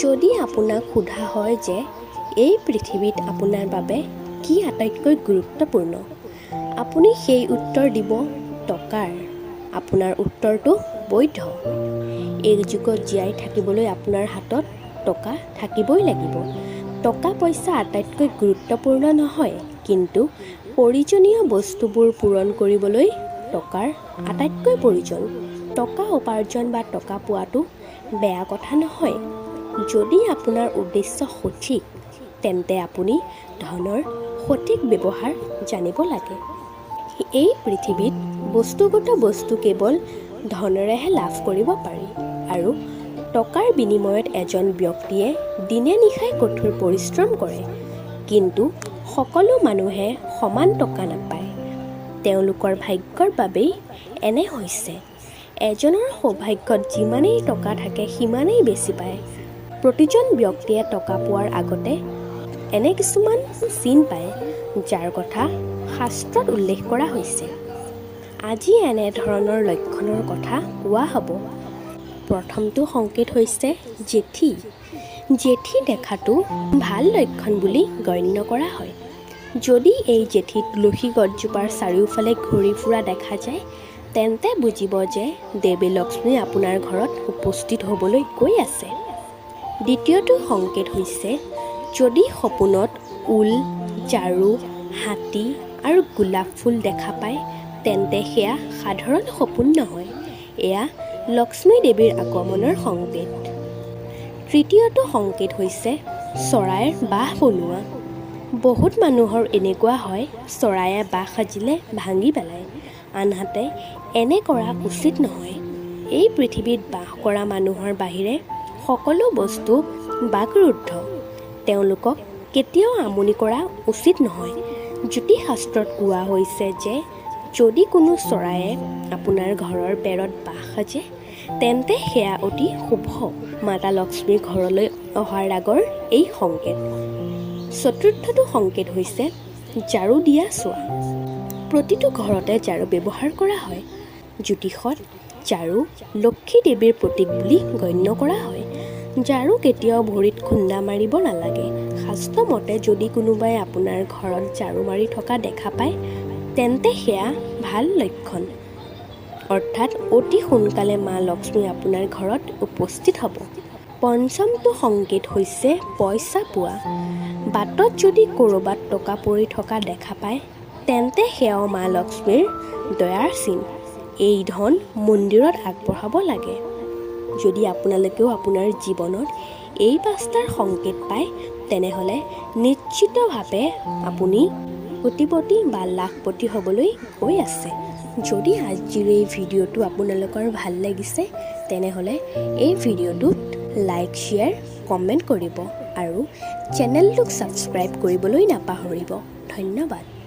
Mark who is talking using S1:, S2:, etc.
S1: যদি আপোনাক সোধা হয় যে এই পৃথিৱীত আপোনাৰ বাবে কি আটাইতকৈ গুৰুত্বপূৰ্ণ, আপুনি সেই উত্তৰ দিব টকাৰ। আপোনাৰ উত্তৰটো বৈধ। এই যুগত জীয়াই থাকিবলৈ আপোনাৰ হাতত টকা থাকিবই লাগিব। টকা পইচা আটাইতকৈ গুৰুত্বপূৰ্ণ নহয়, কিন্তু প্ৰয়োজনীয় বস্তুবোৰ পূৰণ কৰিবলৈ টকাৰ আটাইতকৈ প্ৰয়োজন। টকা উপাৰ্জন বা টকা পোৱাটো বেয়া কথা নহয়। যদি আপোনাৰ উদ্দেশ্য সঠিক, তেন্তে আপুনি ধনৰ সঠিক ব্যৱহাৰ জানিব লাগে। এই পৃথিৱীত বস্তুগত বস্তু কেৱল ধনেৰেহে লাভ কৰিব পাৰি, আৰু টকাৰ বিনিময়ত এজন ব্যক্তিয়ে দিনে নিশাই কঠোৰ পৰিশ্ৰম কৰে। কিন্তু সকলো মানুহে সমান টকা নাপায়। তেওঁলোকৰ ভাগ্যৰ বাবেই এনে হৈছে। এজনৰ সৌভাগ্যত যিমানেই টকা থাকে সিমানেই বেছি পায়। প্ৰতিজন ব্যক্তিয়ে টকা পোৱাৰ আগতে এনে কিছুমান চিন পায়, যাৰ কথা শাস্ত্ৰত উল্লেখ কৰা হৈছে। আজি এনেধৰণৰ লক্ষণৰ কথা কোৱা হ'ব। প্ৰথমটো সংকেত হৈছে জেঠী। জেঠী দেখাটো ভাল লক্ষণ বুলি গণ্য কৰা হয়। যদি এই জেঠী তুলসী গছজোপাৰ চাৰিওফালে ঘূৰি ফুৰা দেখা যায়, তেন্তে বুজিব যে দেৱী লক্ষ্মী আপোনাৰ ঘৰত উপস্থিত হ'বলৈ গৈ আছে। দ্বিতীয়টো সংকেত হৈছে যদি সপোনত ঊল, ঝাৰু, হাতী আৰু গোলাপ ফুল দেখা পায়, তেন্তে সেয়া সাধাৰণ সপোন নহয়, এয়া লক্ষ্মী দেৱীৰ আগমনৰ সংকেত। তৃতীয়টো সংকেত হৈছে চৰাইৰ বাহ বনোৱা। বহুত মানুহৰ এনেকুৱা হয়, চৰায়ে বাহ সাজিলে ভাঙি পেলায়, আনহাতে এনে কৰা উচিত নহয়। এই পৃথিৱীত বাস কৰা মানুহৰ বাহিৰে সকলো বস্তু বাকৰুদ্ধ। তেওঁলোকক কেতিয়াও আমনি কৰা উচিত নহয়। জ্যোতিষশাস্ত্ৰত কোৱা হৈছে যে যদি কোনো চৰায়ে আপোনাৰ ঘৰৰ বেৰত বাহ সাজে, তেন্তে সেয়া অতি শুভ। মাতা লক্ষ্মীৰ ঘৰলৈ অহাৰ আগৰ এই সংকেত। চতুৰ্থটো সংকেত হৈছে ঝাৰু দিয়া চোৱা। প্ৰতিটো ঘৰতে ঝাৰু ব্যৱহাৰ কৰা হয়। জ্যোতিষত ঝাৰু লক্ষ্মী দেৱীৰ প্ৰতীক বুলি গণ্য কৰা হয়। ঝাৰু কেতিয়াও ভৰিত খুন্দা মাৰিব নালাগে। শাস্ত্ৰমতে যদি কোনোবাই আপোনাৰ ঘৰত ঝাৰু মাৰি থকা দেখা পায়, তেন্তে সেয়া ভাল লক্ষণ, অৰ্থাৎ অতি সোনকালে মা লক্ষ্মী আপোনাৰ ঘৰত উপস্থিত হ'ব। পঞ্চমটো সংকেত হৈছে পইচা পোৱা। বাটত যদি ক'ৰবাত টকা পৰি থকা দেখা পায়, তেন্তে সেয়াও মা লক্ষ্মীৰ দয়াৰ চিন। এই ধন মন্দিৰত আগবঢ়াব লাগে। যদি আপোনালোকেও আপোনাৰ জীৱনত এই পাঁচটাৰ সংকেত পায়, তেনেহ'লে নিশ্চিতভাৱে আপুনি কোটিপতি বা লাখপতি হ'বলৈ গৈ আছে। যদি আজিৰ এই ভিডিঅ'টো আপোনালোকৰ ভাল লাগিছে, তেনেহ'লে এই ভিডিঅ'টোত লাইক, শ্বেয়াৰ, কমেণ্ট কৰিব আৰু চেনেলটোক ছাবস্ক্ৰাইব কৰিবলৈ নাপাহৰিব। ধন্যবাদ।